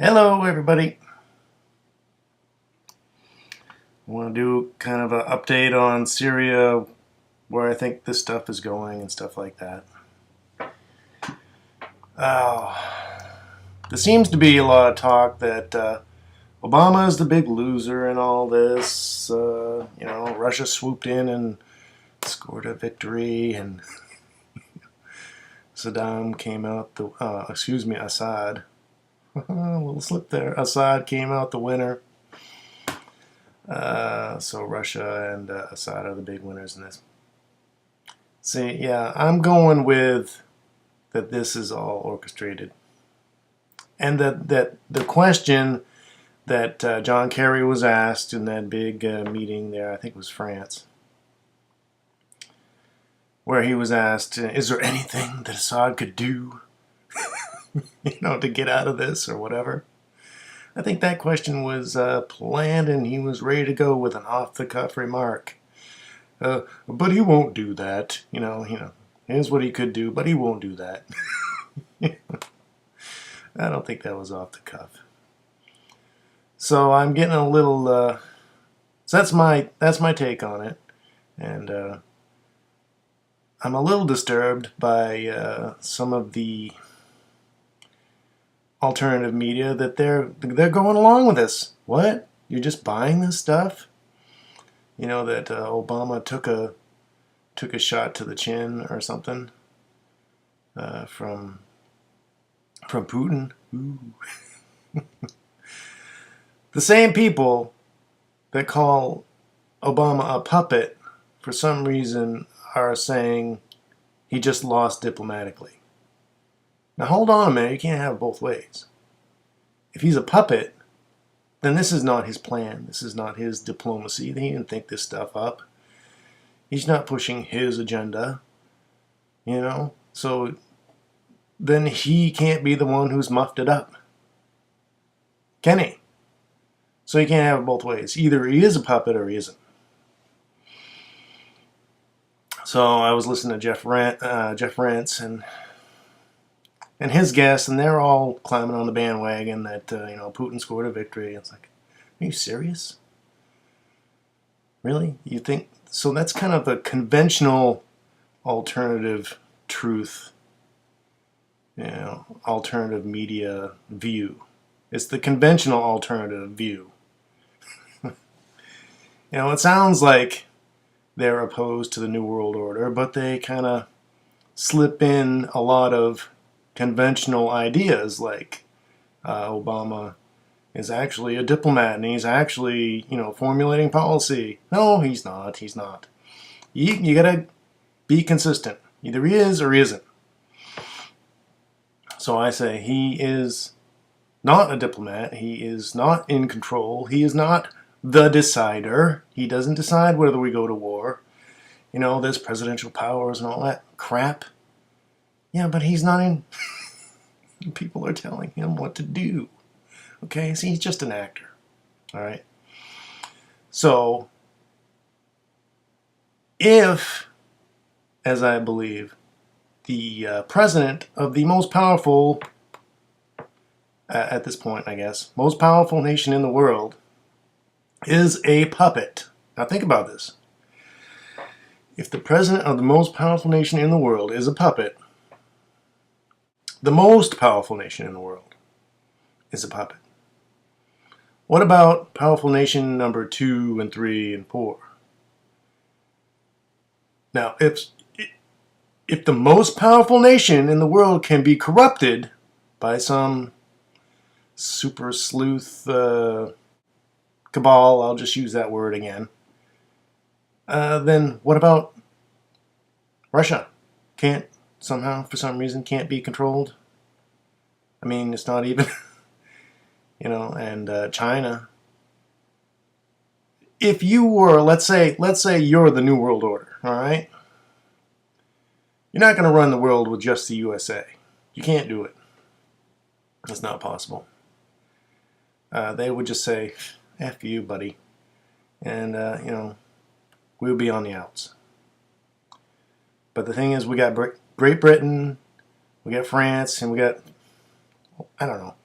Hello, everybody. I want to do kind of an update on Syria, where I think this stuff is going and stuff like that. There seems to be a lot of talk that Obama is the big loser in all this. Russia swooped in and scored a victory, and Saddam came out Assad. A little slip there. Assad came out the winner. So Russia and Assad are the big winners in this. See, yeah, I'm going with that this is all orchestrated. And that the question that John Kerry was asked in that big meeting there, I think it was France, where he was asked, is there anything that Assad could do, to get out of this or whatever? I think that question was planned and he was ready to go with an off-the-cuff remark. But he won't do that. Here's what he could do, but he won't do that. I don't think that was off the cuff. So I'm getting a little. So that's my take on it, and I'm a little disturbed by some of the alternative media that they're going along with this. What? You're just buying this stuff? That Obama took a shot to the chin or something from Putin. Ooh. The same people that call Obama a puppet for some reason are saying he just lost diplomatically. Now hold on a minute, you can't have it both ways. If he's a puppet, then this is not his plan. This is not his diplomacy. He didn't think this stuff up. He's not pushing his agenda, So then he can't be the one who's muffed it up. Can he? So you can't have it both ways. Either he is a puppet or he isn't. So I was listening to Jeff Rentz and his guests, and they're all climbing on the bandwagon that Putin scored a victory. It's like, are you serious? Really? You think so? That's kind of a conventional alternative truth, alternative media view. It's the conventional alternative view. It sounds like they're opposed to the New World Order, but they kind of slip in a lot of conventional ideas, like Obama is actually a diplomat and he's actually, formulating policy. No, he's not. He's not. You gotta be consistent. Either he is or he isn't. So I say he is not a diplomat. He is not in control. He is not the decider. He doesn't decide whether we go to war. There's presidential powers and all that crap. Yeah, but he's not in. People are telling him what to do. Okay, see, he's just an actor. All right. So, if, as I believe, the president of the most powerful, at this point, I guess, most powerful nation in the world is a puppet. Now think about this. If the president of the most powerful nation in the world is a puppet, the most powerful nation in the world is a puppet. What about powerful nation number 2 and 3 and 4? Now, if the most powerful nation in the world can be corrupted by some super sleuth cabal, I'll just use that word again, then what about Russia? Can't somehow, for some reason, can't be controlled? I mean, it's not even, and China. If you were, let's say you're the New World Order, all right? You're not going to run the world with just the USA. You can't do it. It's not possible. They would just say, F you, buddy. And, we'll be on the outs. But the thing is, we got Great Britain, we got France, and we got, I don't know.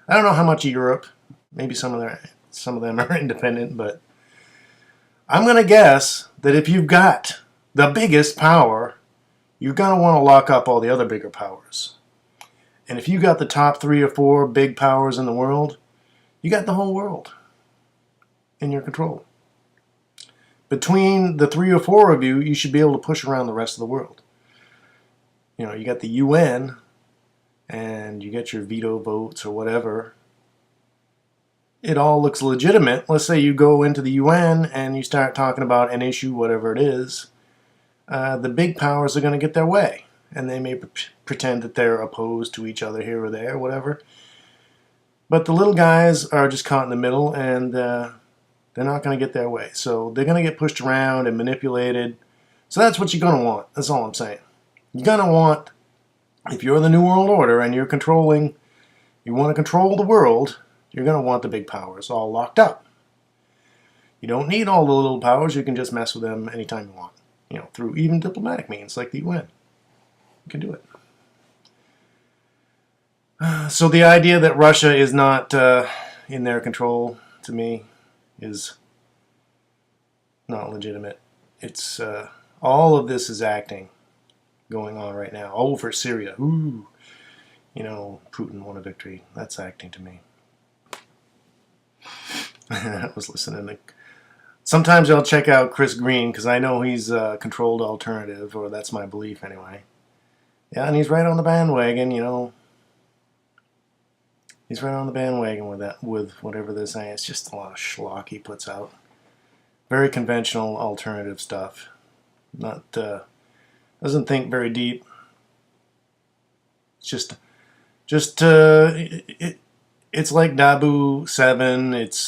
I don't know how much of Europe. Maybe some of them are independent, but I'm gonna guess that if you've got the biggest power, you're gonna want to lock up all the other bigger powers. And if you got the top 3 or 4 big powers in the world, you got the whole world in your control. Between the 3 or 4 of you, you should be able to push around the rest of the world. You know, you got the UN, and you get your veto votes or whatever. It all looks legitimate. Let's say you go into the UN and you start talking about an issue, whatever it is. The big powers are going to get their way, and they may pretend that they're opposed to each other here or there, whatever. But the little guys are just caught in the middle, and they're not going to get their way. So they're going to get pushed around and manipulated. So that's what you're going to want. That's all I'm saying. You're going to want, if you're the New World Order and you want to control the world, you're going to want the big powers all locked up. You don't need all the little powers. You can just mess with them anytime you want. You know, through even diplomatic means like the UN. You can do it. So the idea that Russia is not in their control, to me, is not legitimate. It's all of this is acting going on right now. Over Syria. Ooh. You know, Putin won a victory. That's acting to me. I was listening to... Sometimes I'll check out Chris Green, because I know he's a controlled alternative, or that's my belief anyway. Yeah, and he's right on the bandwagon, you know. He's right on the bandwagon with whatever they're saying. It's just a lot of schlock he puts out. Very conventional alternative stuff. Not doesn't think very deep. It's it's like Dabu 7. It's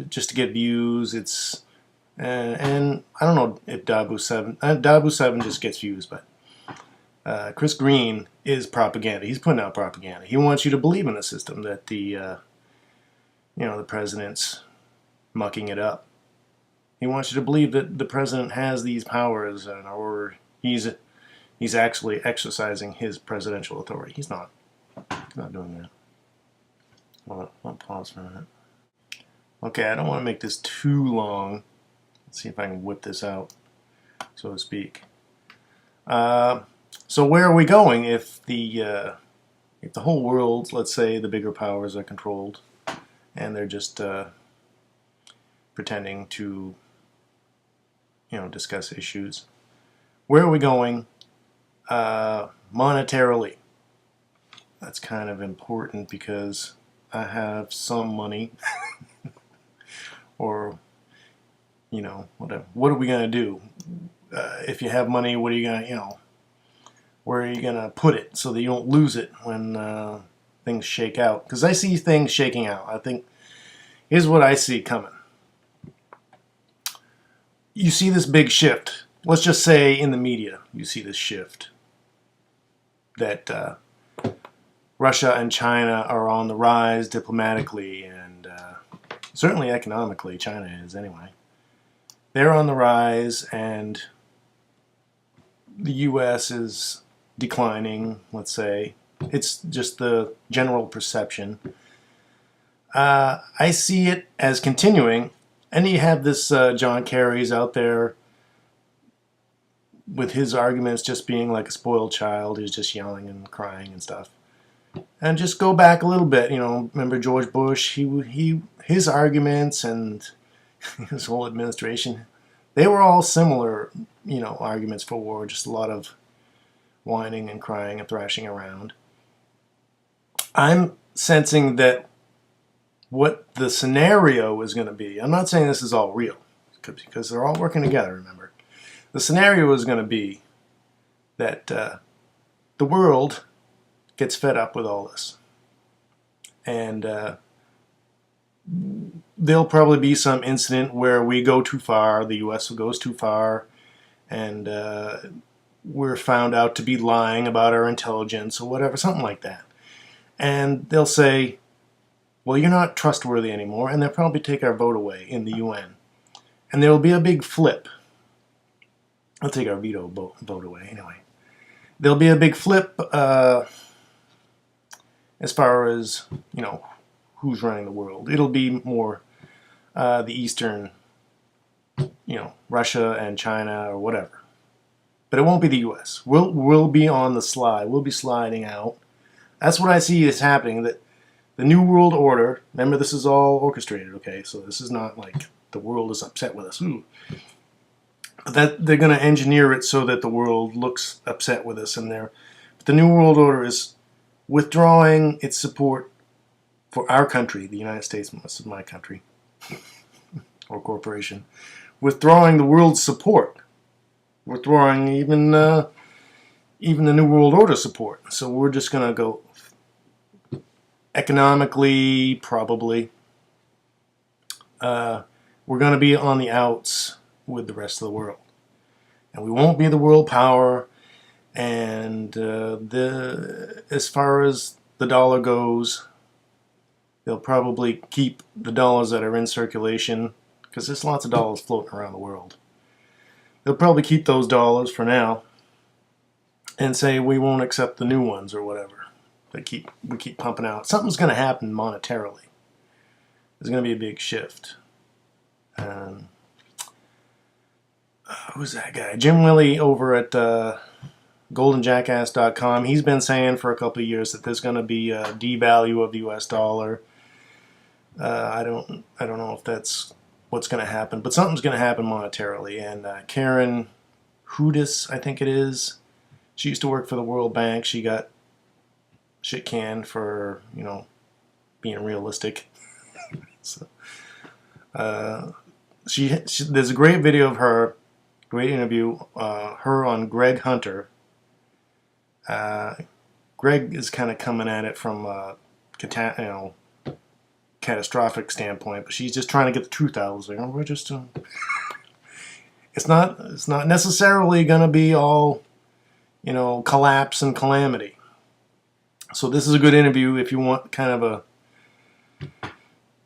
just to get views. It's and I don't know if Dabu 7 just gets views, but Chris Green is propaganda. He's putting out propaganda. He wants you to believe in the system that the president's mucking it up. He wants you to believe that the president has these powers, or he's actually exercising his presidential authority. He's not. He's not doing that. Well, I'll pause for a minute. Okay, I don't want to make this too long. Let's see if I can whip this out, so to speak. So where are we going if the whole world, let's say the bigger powers are controlled, and they're just pretending to, discuss issues? Where are we going monetarily? That's kind of important because I have some money, or, whatever. What are we going to do? If you have money, what are you going to, where are you going to put it so that you don't lose it when things shake out? Because I see things shaking out. I think, here's what I see coming. You see this big shift. Let's just say in the media, you see this shift that Russia and China are on the rise diplomatically and certainly economically. China is anyway. They're on the rise, and the U.S. is declining, let's say. It's just the general perception. I see it as continuing, and you have this John Kerry's out there with his arguments just being like a spoiled child. He's just yelling and crying and stuff. And just go back a little bit, remember George Bush? His arguments and his whole administration, they were all similar, arguments for war, just a lot of whining and crying and thrashing around. I'm sensing that what the scenario is going to be, I'm not saying this is all real, because they're all working together, remember. The scenario is going to be that the world gets fed up with all this. And there'll probably be some incident where we go too far, the U.S. goes too far, and we're found out to be lying about our intelligence or whatever, something like that. And they'll say, well, you're not trustworthy anymore, and they'll probably take our vote away in the UN. And there will be a big flip. I'll take our veto vote away anyway. There'll be a big flip, as far as, you know, who's running the world. It'll be more the Eastern, you know, Russia and China or whatever. But it won't be the U.S. We'll be on the slide. We'll be sliding out. That's what I see is happening. That the New World Order. Remember, this is all orchestrated. Okay, so this is not like the world is upset with us. Ooh. That they're going to engineer it so that the world looks upset with us, and but the New World Order is withdrawing its support for our country, the United States. This is my country or corporation, withdrawing the world's support, withdrawing even the New World Order support. So we're just going to go economically, probably. We're going to be on the outs with the rest of the world, and we won't be the world power. And as far as the dollar goes, they'll probably keep the dollars that are in circulation, because there's lots of dollars floating around the world. They'll probably keep those dollars for now and say we won't accept the new ones or whatever. We keep pumping out. Something's going to happen monetarily. There's going to be a big shift. Who's that guy? Jim Willey over at goldenjackass.com. He's been saying for a couple of years that there's going to be a devalue of the U.S. dollar. I don't know if that's what's going to happen, but something's going to happen monetarily. And Karen Hudis, I think it is. She used to work for the World Bank. She got shit canned for, you know, being realistic. So, there's a great video of her, great interview, her on Greg Hunter. Greg is kind of coming at it from catastrophic standpoint, but she's just trying to get the truth out. I was like, oh, we're just it's not necessarily going to be all, you know, collapse and calamity. So this is a good interview if you want kind of a.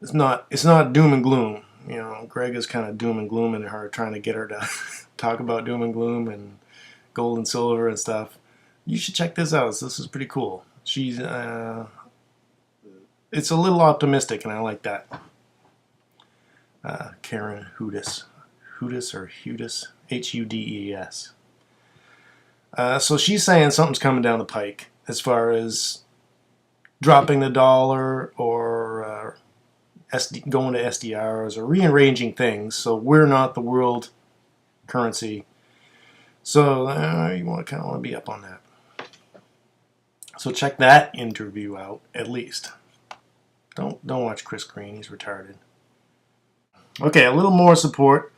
It's not doom and gloom. You know, Greg is kind of doom and gloom in her, trying to get her to talk about doom and gloom and gold and silver and stuff. You should check this out. This is pretty cool. She's it's a little optimistic, and I like that. Karen Hudis, or Hudis, Hudes. So she's saying something's coming down the pike as far as dropping the dollar or going to SDRs or rearranging things so we're not the world currency. So you kind of want to be up on that. So check that interview out at least. Don't watch Chris Green. He's retarded. Okay, a little more support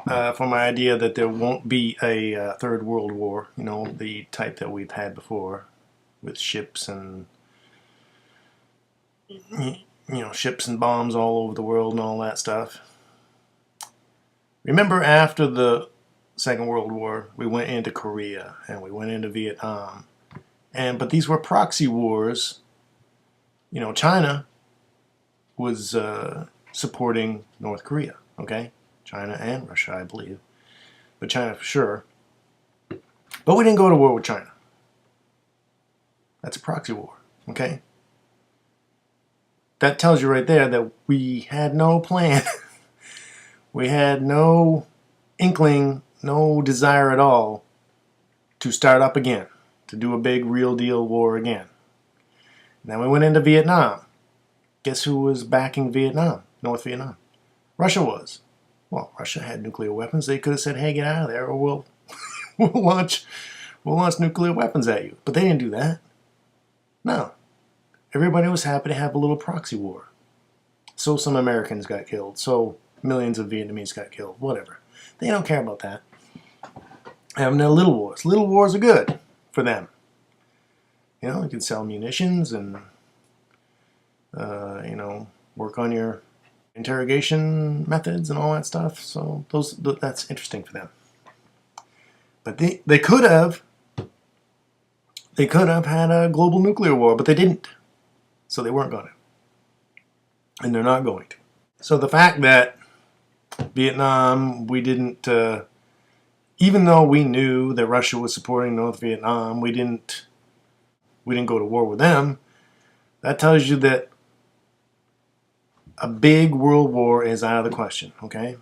for my idea that there won't be a third world war. You know, the type that we've had before, with ships and ships and bombs all over the world and all that stuff. Remember, after the Second World War, we went into Korea and we went into Vietnam, but these were proxy wars. You know, China was supporting North Korea, okay? China and Russia, I believe. But China for sure. But we didn't go to war with China. That's a proxy war, okay? That tells you right there that we had no plan. We had no inkling, no desire at all to start up again, to do a big real deal war again. And then we went into Vietnam. Guess who was backing Vietnam? North Vietnam. Russia was. Well, Russia had nuclear weapons. They could have said, "Hey, get out of there, or we'll launch nuclear weapons at you." But they didn't do that. No. Everybody was happy to have a little proxy war. So some Americans got killed. So millions of Vietnamese got killed. Whatever. They don't care about that. Having their little wars. Little wars are good for them. You know, you can sell munitions and, work on your interrogation methods and all that stuff. So that's interesting for them. But they could have had a global nuclear war, but they didn't. So they weren't going to. And they're not going to. So the fact that Vietnam, we didn't, even though we knew that Russia was supporting North Vietnam, we didn't go to war with them. That tells you that a big world war is out of the question, okay?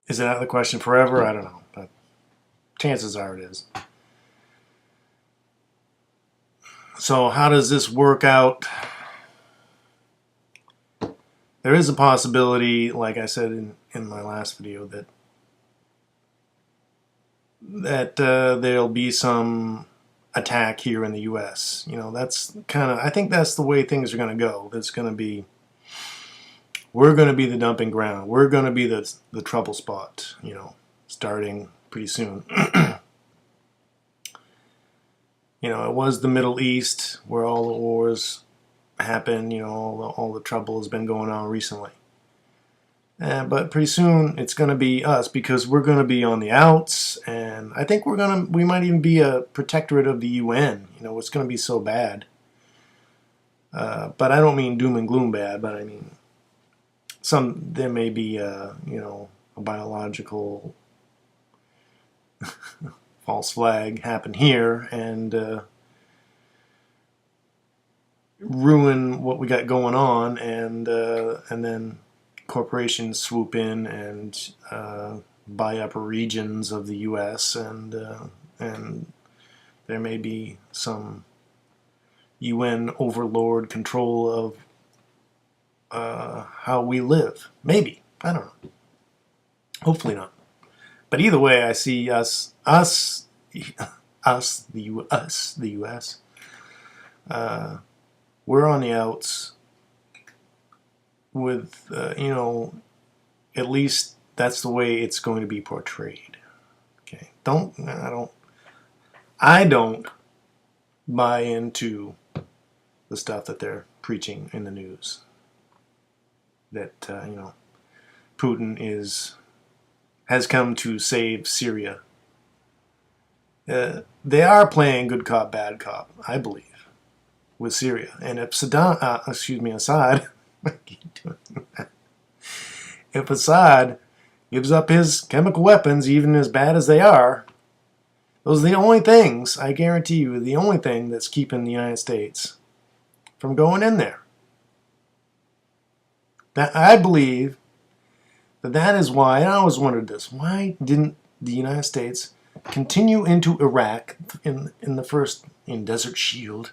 Is it out of the question forever? I don't know, but chances are it is. So how does this work out? There is a possibility, like I said in my last video, that there'll be some attack here in the U.S. You know, that's kind of, I think that's the way things are going to go. That's going to be, we're going to be the dumping ground. We're going to be the trouble spot, you know, starting pretty soon. You know, it was the Middle East where all the wars happened, you know, all the trouble has been going on recently. But pretty soon it's going to be us, because we're going to be on the outs, and I think we might even be a protectorate of the UN. You know, it's going to be so bad. But I don't mean doom and gloom bad, but I mean there may be you know, a biological false flag happen here and ruin what we got going on, and then corporations swoop in and buy up regions of the U.S. and there may be some UN overlord control of how we live. Maybe. I don't know. Hopefully not. But either way, I see us, the U.S. We're on the outs with, you know, at least that's the way it's going to be portrayed. Okay. I don't buy into the stuff that they're preaching in the news. That, you know, Putin has come to save Syria. They are playing good cop, bad cop, I believe, with Syria. And if Assad, if Assad gives up his chemical weapons, even as bad as they are, those are the only things, I guarantee you, the only thing that's keeping the United States from going in there. That, I believe that is why, and I always wondered this, why didn't the United States continue into Iraq in Desert Shield?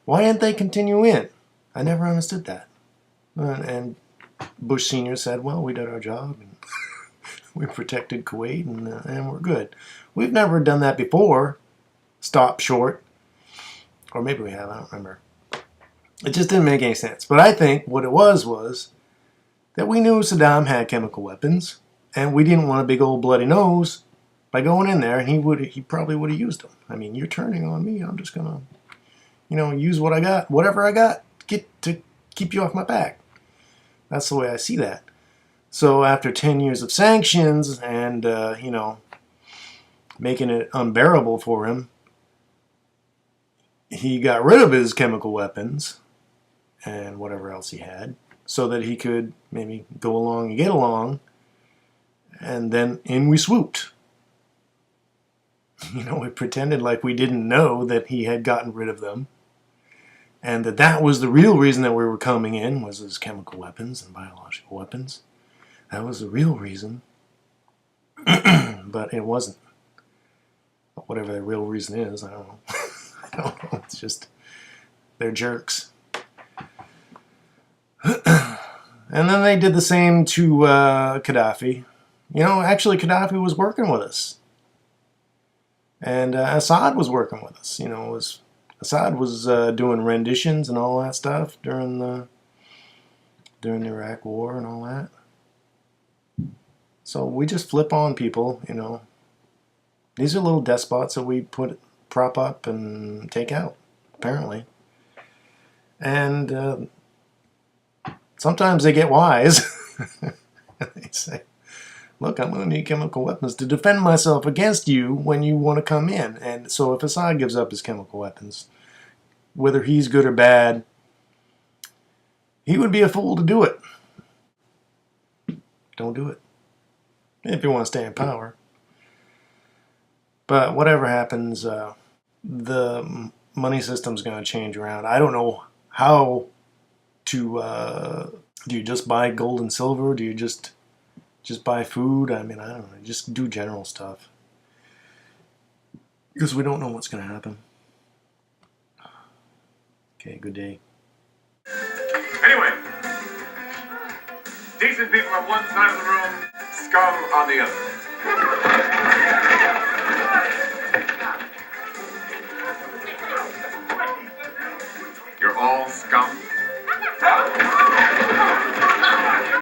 Why didn't they continue in? I never understood that. And Bush Sr. said, well, we did our job, and we protected Kuwait, and we're good. We've never done that before. Stop short. Or maybe we have, I don't remember. It just didn't make any sense. But I think what it was that we knew Saddam had chemical weapons, and we didn't want a big old bloody nose by going in there, and he probably would have used them. I mean, you're turning on me, I'm just gonna, you know, use what I got, whatever I got, to keep you off my back. That's the way I see that. So after 10 years of sanctions and, you know, making it unbearable for him, he got rid of his chemical weapons and whatever else he had, so that he could maybe go along and get along, and then in we swooped. You know, we pretended like we didn't know that he had gotten rid of them, and that was the real reason that we were coming in, was his chemical weapons and biological weapons. That was the real reason. But it wasn't. Whatever the real reason is, I don't know. I don't know. It's just, they're jerks. And then they did the same to Gaddafi. You know, actually Gaddafi was working with us. And Assad was working with us. You know, Assad was doing renditions and all that stuff during the Iraq War and all that. So we just flip on people, you know. These are little despots that we prop up and take out, apparently. And sometimes they get wise. They say, look, I'm going to need chemical weapons to defend myself against you when you want to come in. And so if Assad gives up his chemical weapons, whether he's good or bad, he would be a fool to do it. Don't do it. If you want to stay in power. But whatever happens, the money system's going to change around. I don't know how do you just buy gold and silver? Do you just buy food? I mean, I don't know. Just do general stuff. Because we don't know what's going to happen. Okay, good day. Anyway, decent people on one side of the room, scum on the other.